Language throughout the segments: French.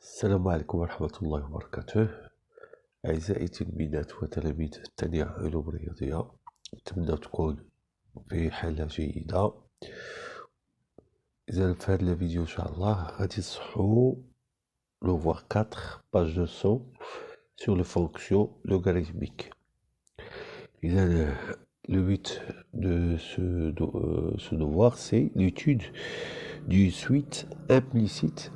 السلام عليكم ورحمة الله وبركاته. أعزائي تلميذات وتلاميذ الثانية علوم رياضية، نتمنى تكون في حالة جيدة. إذا في هذا الفيديو إن شاء الله غادي نصحو le voir 4 page 200 sur les fonctions logarithmiques. إذا le but de ce devoir, c'est l'étude d'une suite implicite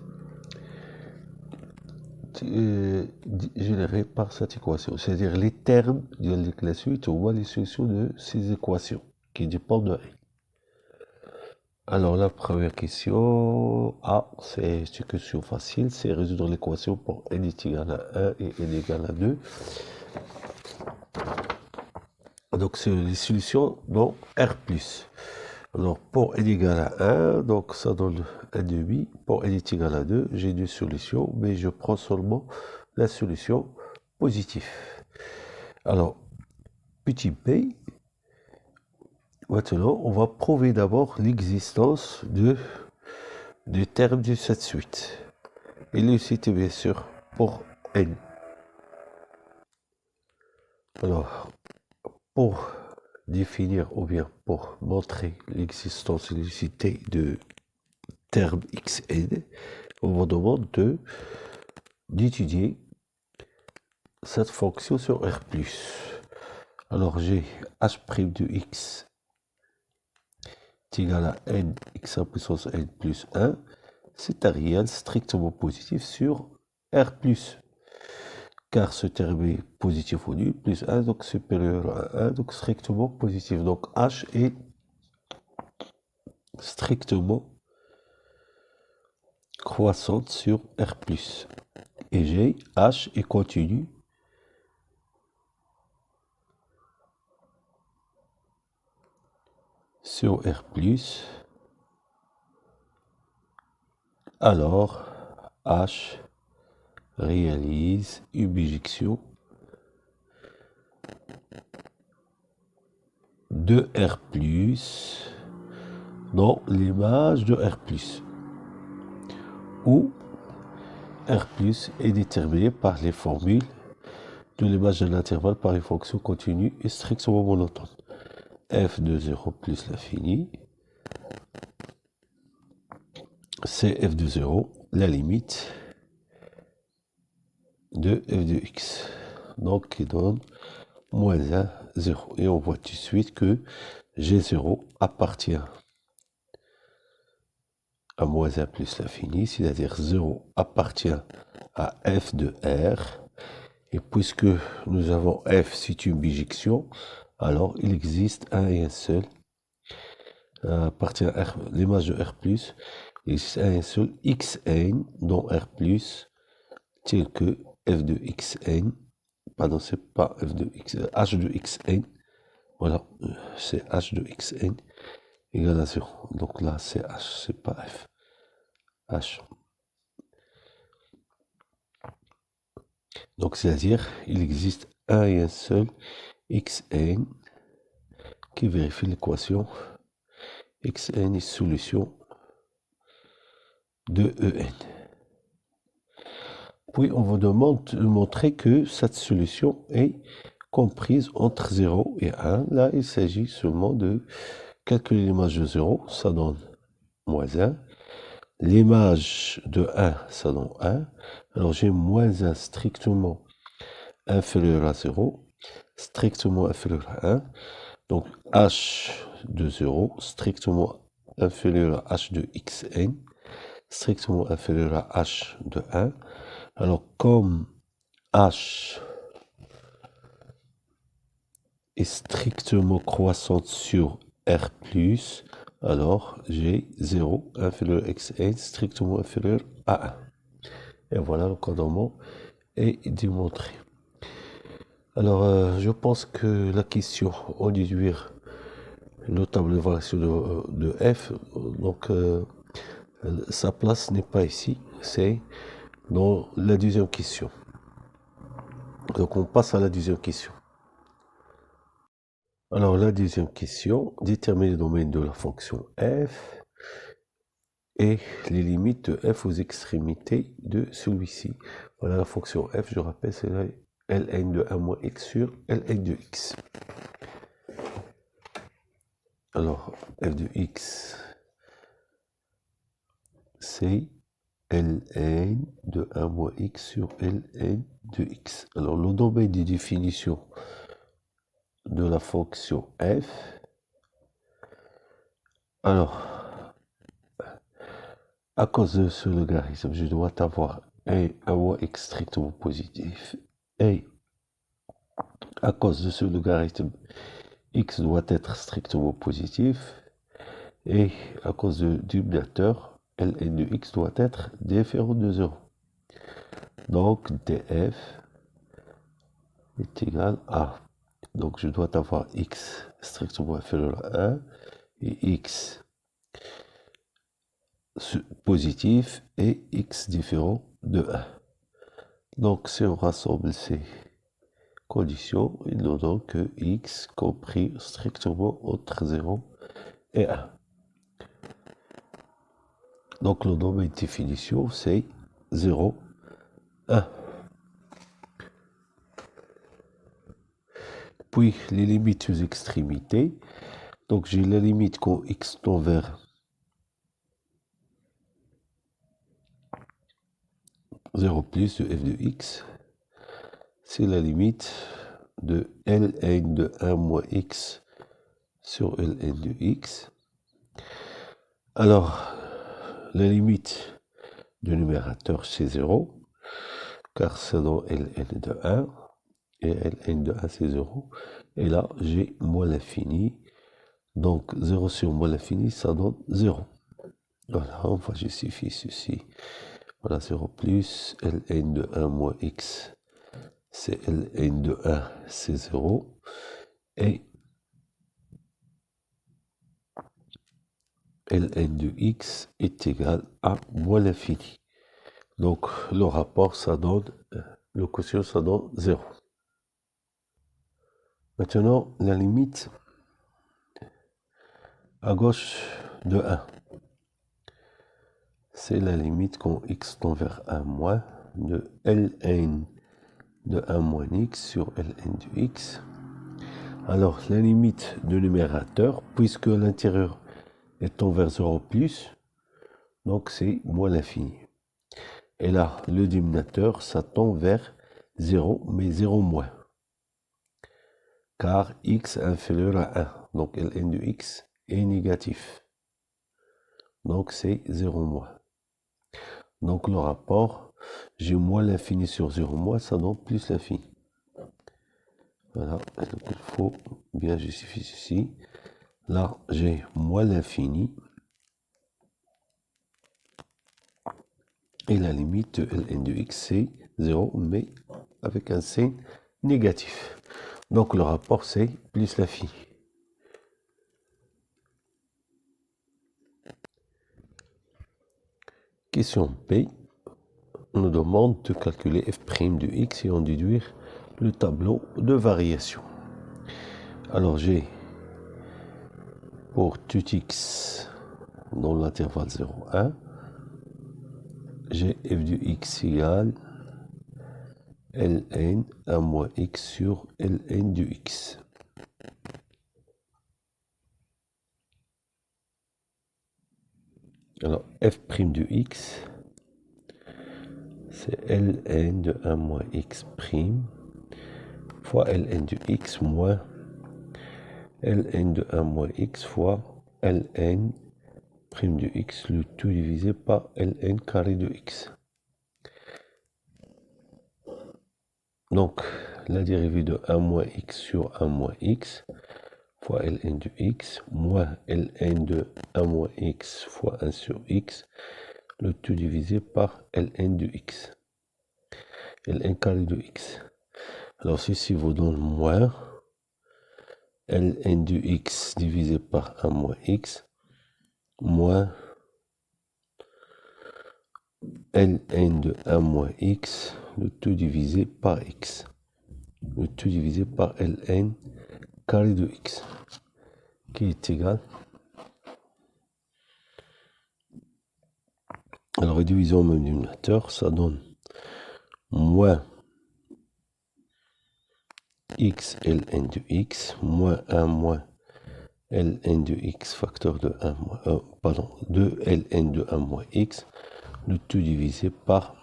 générée par cette équation, c'est-à-dire les termes de la suite ou les solutions de ces équations qui dépendent de n. Alors la première question A, c'est une question facile, c'est résoudre l'équation pour n est égal à 1 et n égale à 2. Donc c'est les solutions dans R+. Alors pour n égale à 1, donc ça donne 1,5. Pour n est égal à 2, j'ai deux solutions, mais je prends seulement la solution positive. Alors, petit p, maintenant on va prouver d'abord l'existence des termes de cette suite. Et le site bien sûr pour n. Alors, pour définir ou bien pour montrer l'existence et l'unicité de terme xn, on vous demande d'étudier cette fonction sur R+. Alors j'ai h' de x est égal à n x à puissance n plus 1. C'est un réel strictement positif sur R+. Car ce terme est positif ou nul, plus 1, donc supérieur à 1, donc strictement positif. Donc h est strictement croissante sur R+. Et j'ai h est continu sur R+, alors h réalise une bijection de R+, dans l'image de R+, où R+, est déterminé par les formules de l'image d'un intervalle par une fonction continue et strictement monotone. F de 0 plus l'infini, c'est f de 0, la limite de f de x. Donc, qui donne moins 1, 0. Et on voit tout de suite que G0 appartient à moins 1 plus l'infini, c'est-à-dire 0 appartient à f de R. Et puisque nous avons f, c'est une bijection, alors il existe un et un seul, appartient à l'image de R+, il existe un et un seul xn dans R+, tel que f de xn, pardon, c'est pas f de x, h de xn, voilà, c'est h de xn égale à 0. Donc là, c'est h, c'est pas f. H. Donc, c'est-à-dire, il existe un et un seul xn qui vérifie l'équation xn est solution de en. Puis, on vous demande de montrer que cette solution est comprise entre 0 et 1. Là, il s'agit seulement de calculer l'image de 0, ça donne moins 1. L'image de 1, ça donne 1. Alors, j'ai moins 1 strictement inférieur à 0, strictement inférieur à 1. Donc, h de 0, strictement inférieur à h de xn, strictement inférieur à h de 1. Alors, comme h est strictement croissante sur R+, alors j'ai 0 inférieur à xn, strictement inférieur à 1. Et voilà, le commandement est démontré. Alors, je pense que la question en déduire le tableau de variation de f, donc sa place n'est pas ici, c'est dans la deuxième question. Donc on passe à la deuxième question. Alors la deuxième question, déterminer le domaine de la fonction f et les limites de f aux extrémités de celui-ci. Voilà la fonction f, je rappelle, c'est ln de 1 moins x sur ln de x. Alors, f de x, c'est ln de 1 moins x sur ln de x. Alors, le domaine des définitions de la fonction f. Alors, à cause de ce logarithme, je dois avoir un moins x strictement positif. Et à cause de ce logarithme, x doit être strictement positif. Et à cause du dominateur, ln de x doit être différent de 0. Donc df est égal à... Donc je dois avoir x strictement inférieur à 1 et x positif et x différent de 1. Donc si on rassemble ces conditions, il nous donne que x compris strictement entre 0 et 1. Donc le domaine de définition c'est 0, 1. Puis les limites aux extrémités. Donc j'ai la limite quand x tend vers 0 plus de f de x. C'est la limite de ln de 1 moins x sur ln de x. Alors, la limite du numérateur c'est 0, car ça donne ln de 1, et ln de 1 c'est 0. Et là, j'ai moins l'infini. Donc 0 sur moins l'infini, ça donne 0. Voilà, on va justifier ceci. Voilà, 0 plus ln de 1 moins x, c'est ln de 1, c'est 0. Et ln de x est égal à moins l'infini. Donc le rapport, ça donne, le quotient, ça donne 0. Maintenant, la limite à gauche de 1. C'est la limite quand x tend vers 1 moins de ln de 1 moins x sur ln de x. Alors, la limite du numérateur, puisque l'intérieur est vers 0 plus, donc c'est moins l'infini. Et là, le dénominateur, ça tend vers 0, mais 0 moins. Car x est inférieur à 1. Donc ln de x est négatif. Donc c'est 0 moins. Donc le rapport, j'ai moins l'infini sur 0 moins, ça donne plus l'infini. Voilà, donc il faut bien justifier ceci. Là, j'ai moins l'infini. Et la limite de ln de x, c'est 0, mais avec un signe négatif. Donc le rapport, c'est plus l'infini. Question B. On nous demande de calculer f' de x et en déduire le tableau de variation. Alors j'ai pour tout x dans l'intervalle 0, 1, j'ai f de x égale ln 1 moins x sur ln de x. Alors f' de x, c'est ln de 1 moins x' fois ln de x moins ln de 1 moins x fois ln prime de x, le tout divisé par ln carré de x. Donc, la dérivée de 1 moins x sur 1 moins x fois ln de x moins ln de 1 moins x fois 1 sur x, le tout divisé par ln de x. ln carré de x. Alors, ceci vous donne moins ln de x divisé par 1 moins x moins ln de 1 moins x, le tout divisé par x. Le tout divisé par ln carré de x, qui est égal Alors, divisons au même dénominateur, ça donne moins x ln de x, moins 1 moins ln de x facteur de 1 moins, pardon, 2 ln de 1 moins x, le tout divisé par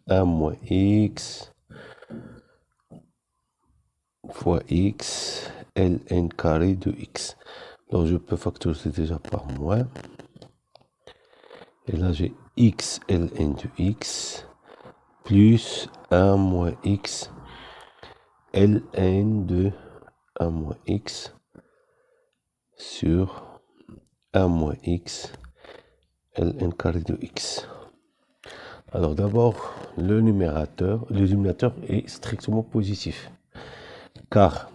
1 moins x fois x ln carré de x. Donc je peux factoriser déjà par moins. Et là j'ai x ln de x plus 1 moins x ln de 1 moins x sur 1 moins x ln carré de x. Alors d'abord, le dénominateur est strictement positif, car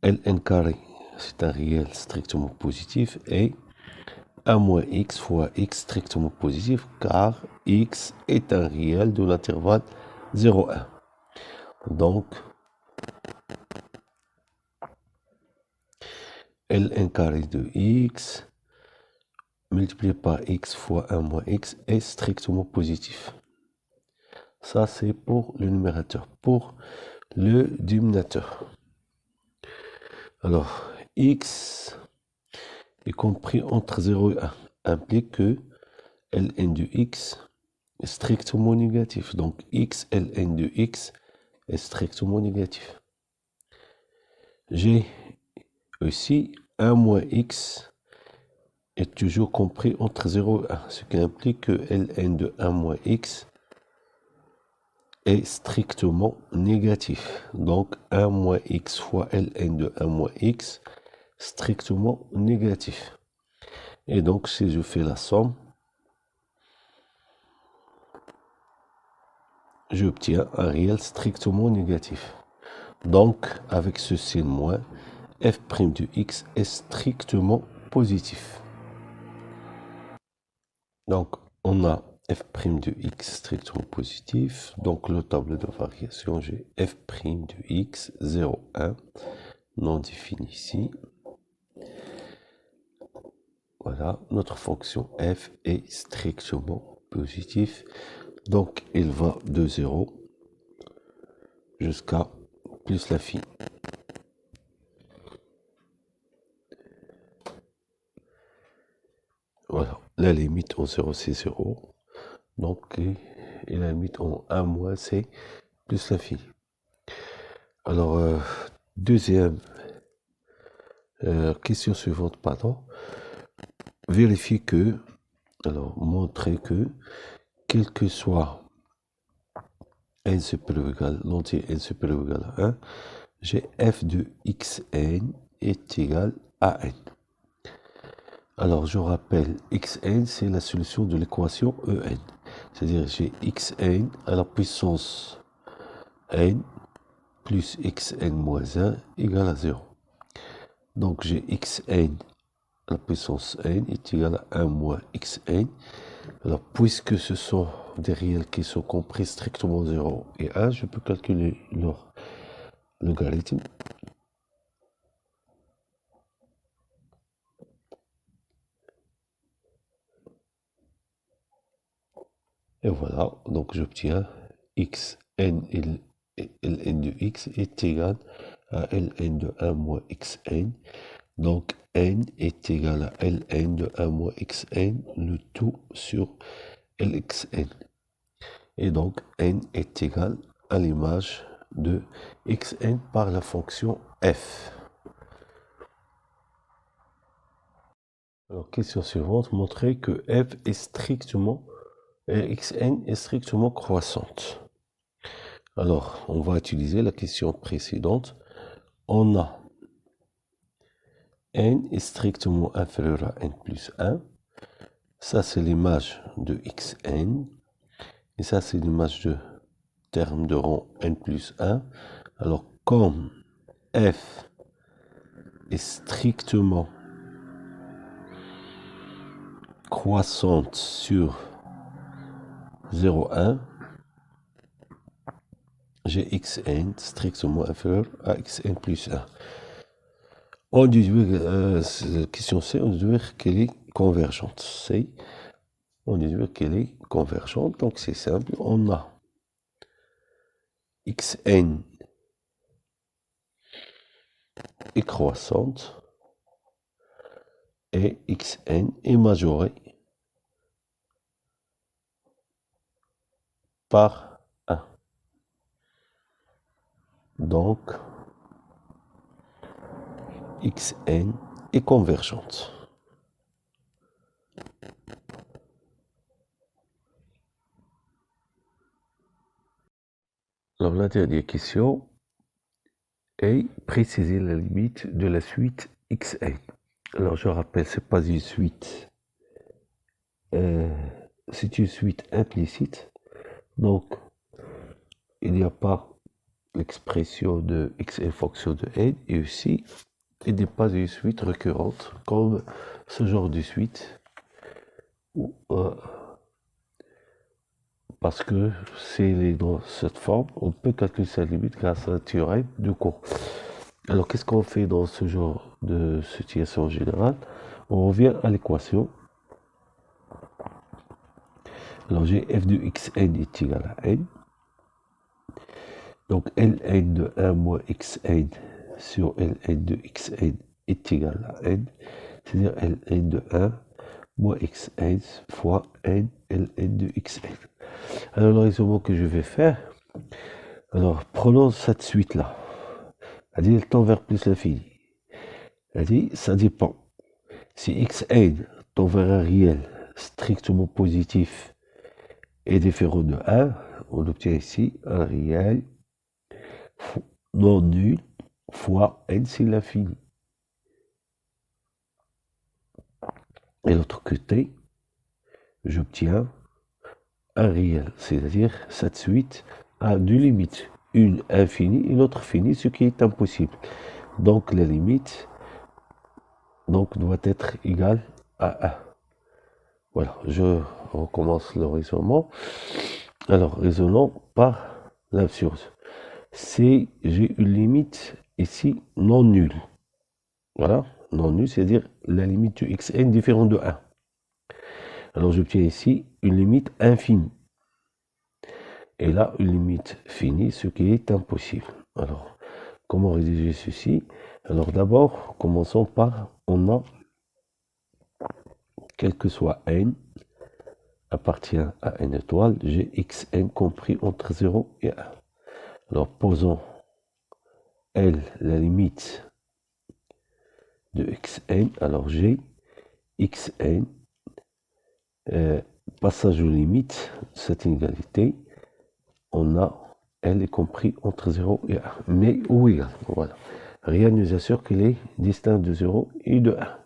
ln carré, c'est un réel strictement positif, et 1 moins x fois x strictement positif, car x est un réel de l'intervalle 0, 1. Donc, ln carré de x multiplié par x fois 1 moins x est strictement positif. Ça, c'est pour le numérateur. Pour le dénominateur, alors, x est compris entre 0 et 1, implique que ln de x est strictement négatif. Donc, x ln de x est strictement négatif. J'ai aussi 1 moins x est toujours compris entre 0 et 1, ce qui implique que ln de 1 moins x est strictement négatif. Donc 1 moins x fois ln de 1 moins x, strictement négatif. Et donc si je fais la somme, j'obtiens un réel strictement négatif. Donc avec ce signe moins, f' de x est strictement positif. Donc on a f' de x strictement positif. Donc le tableau de variation, j'ai f' de x 0, 1, non défini ici. Voilà, notre fonction f est strictement positif. Donc il va de 0 jusqu'à plus l'infini. Voilà, la limite en 0 c'est 0. Donc et la limite en 1 moins c'est plus l'infini. Alors, deuxième question suivante, pardon. Vérifier que, alors montrer que, quel que soit n supérieur ou égal, l'entier n supérieur ou égal à 1, j'ai f de xn est égal à n. Alors, je rappelle, xn, c'est la solution de l'équation en. C'est-à-dire, j'ai xn à la puissance n plus xn moins 1 égale à 0. Donc, j'ai xn à la puissance n est égal à 1 moins xn. Alors, puisque ce sont des réels qui sont compris strictement 0 et 1, je peux calculer leur logarithme. Et voilà, donc j'obtiens xn ln de x est égal à ln de 1 moins xn. Donc n est égal à ln de 1 moins xn, le tout sur lxn. Et donc n est égal à l'image de xn par la fonction f. Alors, question suivante, montrer que f est strictement, xn est strictement croissante. Alors, on va utiliser la question précédente. On a n est strictement inférieur à n plus 1. Ça, c'est l'image de xn. Et ça, c'est l'image de terme de rang n plus 1. Alors, comme f est strictement croissante sur 0, 1, j'ai xn strictement inférieur à xn plus 1. On déduit, question C, on déduit qu'elle est convergente. C, on déduit qu'elle est convergente. Donc c'est simple, on a xn est croissante et xn est majorée par 1. Donc, xn est convergente. Alors, la dernière question est préciser la limite de la suite xn. Alors, je rappelle, c'est pas une suite, c'est une suite implicite. Donc, il n'y a pas l'expression de xn fonction de n, et aussi, il n'est pas une suite récurrente comme ce genre de suite, parce que c'est dans cette forme, on peut calculer sa limite grâce à un théorème de cours. Alors, qu'est-ce qu'on fait dans ce genre de situation générale? On revient à l'équation. Alors, j'ai f de xn est égal à n. Donc, ln de 1 moins xn sur ln de xn est égal à n. C'est-à-dire ln de 1 moins xn fois n ln de xn. Alors, le raisonnement que je vais faire, alors, prenons cette suite-là. C'est-à-dire, elle tend vers plus l'infini. C'est-à-dire, ça dépend. Si xn tend vers un réel strictement positif et différent de 1, on obtient ici un réel non nul fois n c'est l'infini. Et de l'autre côté, j'obtiens un réel, c'est-à-dire cette suite a deux limites, une infinie et l'autre finie, ce qui est impossible. Donc la limite doit être égale à 1. Voilà, je recommence le raisonnement. Alors, raisonnons par l'absurde. Si j'ai une limite ici non nulle, voilà, non nulle, c'est-à-dire la limite de xn différente de 1. Alors, j'obtiens ici une limite infinie. Et là, une limite finie, ce qui est impossible. Alors, comment rédiger ceci? Alors, d'abord, commençons par, on a, quel que soit n, appartient à n étoile, j'ai xn compris entre 0 et 1. Alors, posons L, la limite de xn. Alors, j'ai xn, passage aux limites, cette inégalité, on a L est compris entre 0 et 1, mais ou égal. Voilà. Rien ne nous assure qu'il est distinct de 0 et de 1.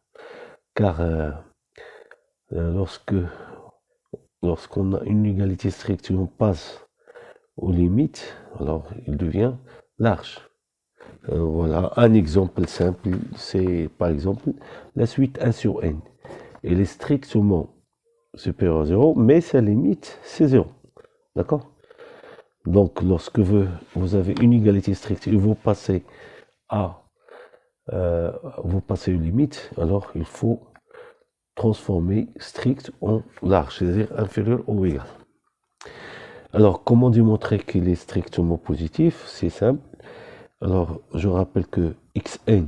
Car lorsqu'on a une égalité stricte et on passe aux limites, alors il devient large. Voilà, un exemple simple, c'est par exemple la suite 1 sur n. Elle est strictement supérieure à 0, mais sa limite, c'est 0. D'accord? Donc, lorsque vous avez une égalité stricte et vous passez une limite, alors il faut transformer strict en large, c'est-à-dire inférieur ou égal. Alors, comment démontrer qu'il est strictement positif? C'est simple. Alors, je rappelle que xn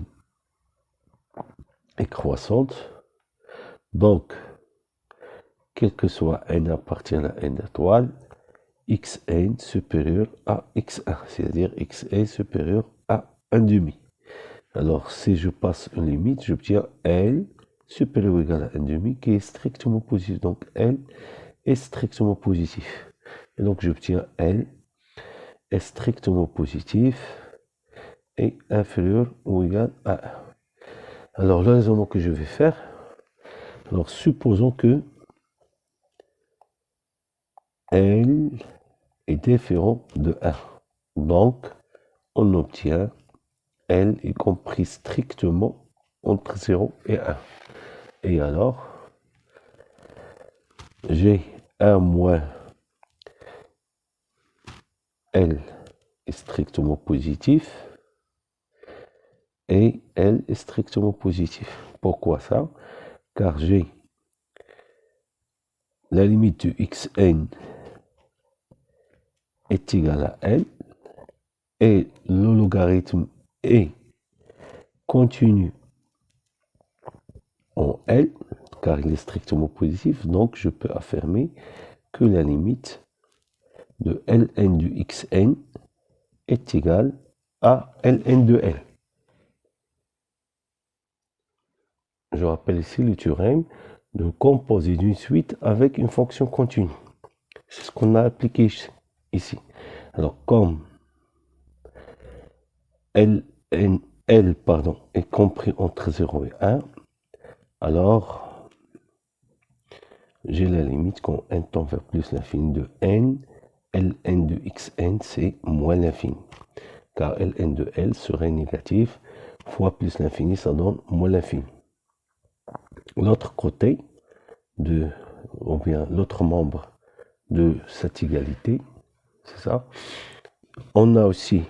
est croissante. Donc, quel que soit n appartient à n étoile, xn supérieur à x1, c'est-à-dire xn supérieur à 1 demi. Alors, si je passe une limite, j'obtiens L supérieur ou égal à 1 demi qui est strictement positif. Donc, L est strictement positif. Et donc, j'obtiens L est strictement positif et inférieur ou égal à 1. Alors, le raisonnement que je vais faire, alors supposons que L est différent de 1. Donc, on obtient L est compris strictement entre 0 et 1. Et alors, j'ai 1 moins L est strictement positif et L est strictement positif. Pourquoi ça? Car j'ai la limite de xn est égale à L et le logarithme est continu en L, car il est strictement positif, donc je peux affirmer que la limite de Ln de xn est égale à Ln de L. Je rappelle ici le théorème de composé d'une suite avec une fonction continue. C'est ce qu'on a appliqué ici. Alors, comme L est compris entre 0 et 1, alors j'ai la limite quand n tend vers plus l'infini de n, Ln de xn c'est moins l'infini. Car Ln de L serait négatif, fois plus l'infini, ça donne moins l'infini. L'autre côté, ou bien l'autre membre de cette égalité, c'est ça. On a aussi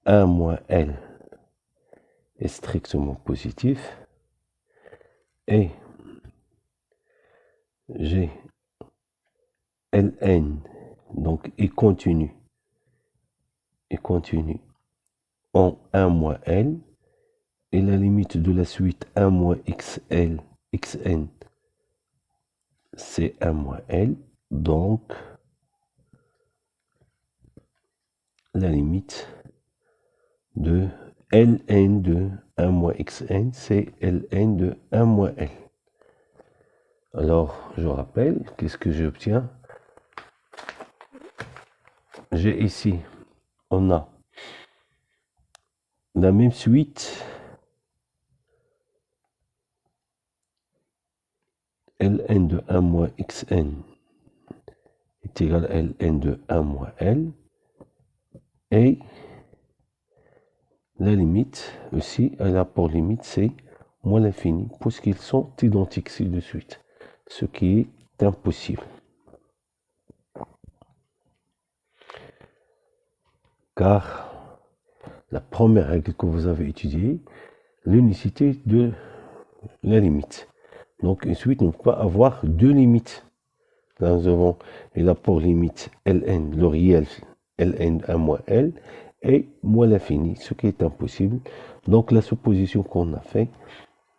1 moins L est strictement positif et j'ai Ln donc est continu en 1 moins L et la limite de la suite 1 moins xn c'est 1 moins L, donc la limite de Ln de 1 moins xn c'est Ln de 1 moins L. Alors je rappelle, qu'est-ce que j'obtiens? J'ai ici, on a la même suite Ln de 1 moins xn est égal à Ln de 1 moins L et la limite aussi, elle a pour limite c'est moins l'infini puisqu'ils sont identiques ci de suite, ce qui est impossible. Car la première règle que vous avez étudiée, l'unicité de la limite. Donc une suite ne peut pas avoir deux limites. Là nous avons il a pour limite Ln, le réel Ln 1 moins L et moins l'infini, ce qui est impossible. Donc la supposition qu'on a fait,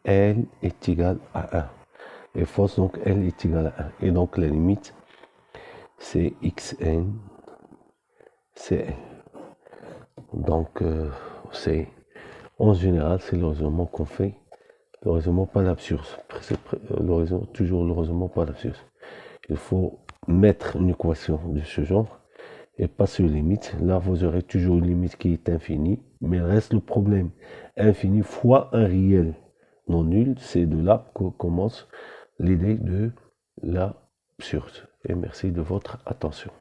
L est égal à 1. Et fausse, donc L est égal à 1. Et donc la limite, c'est xn, c'est L. Donc c'est en général, c'est le raisonnement qu'on fait. Le raisonnement pas l'absurde. Toujours le raisonnement pas l'absurde. Il faut mettre une équation de ce genre et passer aux limites. Là, vous aurez toujours une limite qui est infinie, mais il reste le problème. Infini fois un réel non nul, c'est de là que commence l'idée de l'absurde. Et merci de votre attention.